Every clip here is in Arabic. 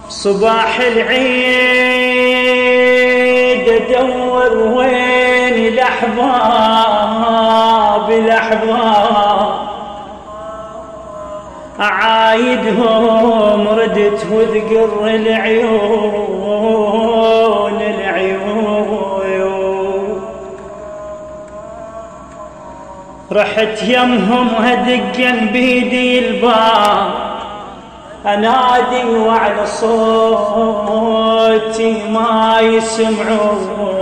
صباح العيد ادور وين الاحباب اعايدهم ردت وذقر العيون رحت يمهم هدقن بيدي الباب انادي وعلى صوتي ما يسمعون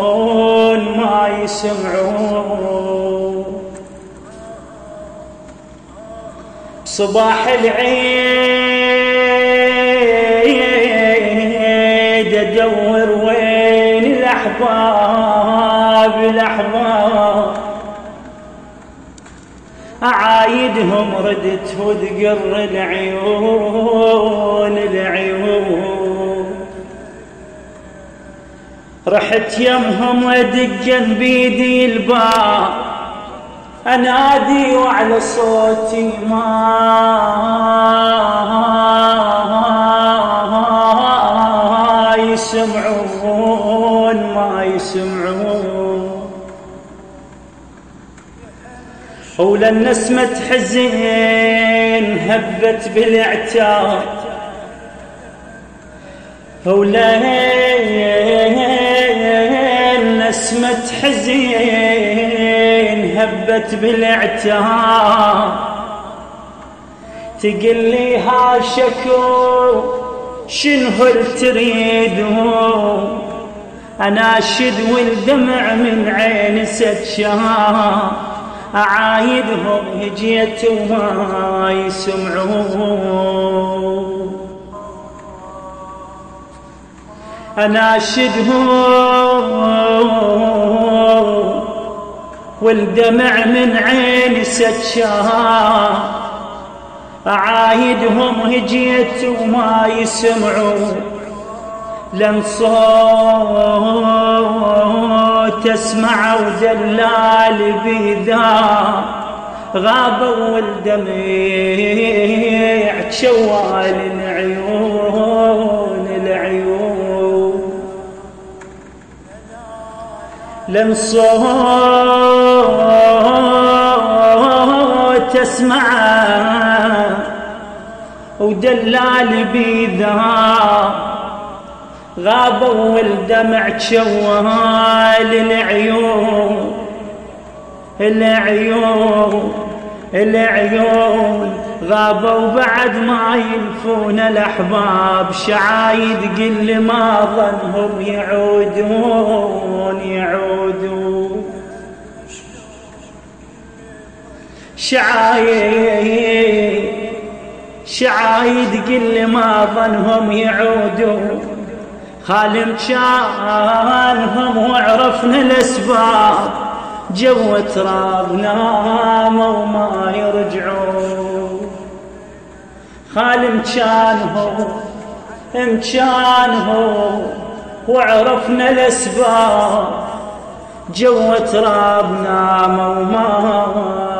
صباح العيد ادور وين الاحباب اعايدهم ردت وذقر العيون رحت يمهم ادقن بيدي الباب انادي وعلى صوتي ما يسمعون ولا النسمة حزين هبت بالعتاب ولا النسمة حزين هبت بالعتاب تقل لي ها شكو شنو تريدون اناشد والدمع من عين سدشاب اعايدهم هجيت وما يسمعون اناشدهم والدمع من عين سدشاب اعايدهم هجيت وما يسمعون لن صوت اسمع ودلال بيدا غابوا والدمع شوال العيون لن صوت اسمع ودلال بيدا غابوا والدمع شوال العيون غابوا بعد ما يلفون الاحباب شعايد قل ما ظنهم يعودون شعايد قل ما ظنهم يعودون خالم كانهم وعرفنا الاسباب جو ترابنا وما يرجعون خالم كانهم وعرفنا الاسباب جو ترابنا وما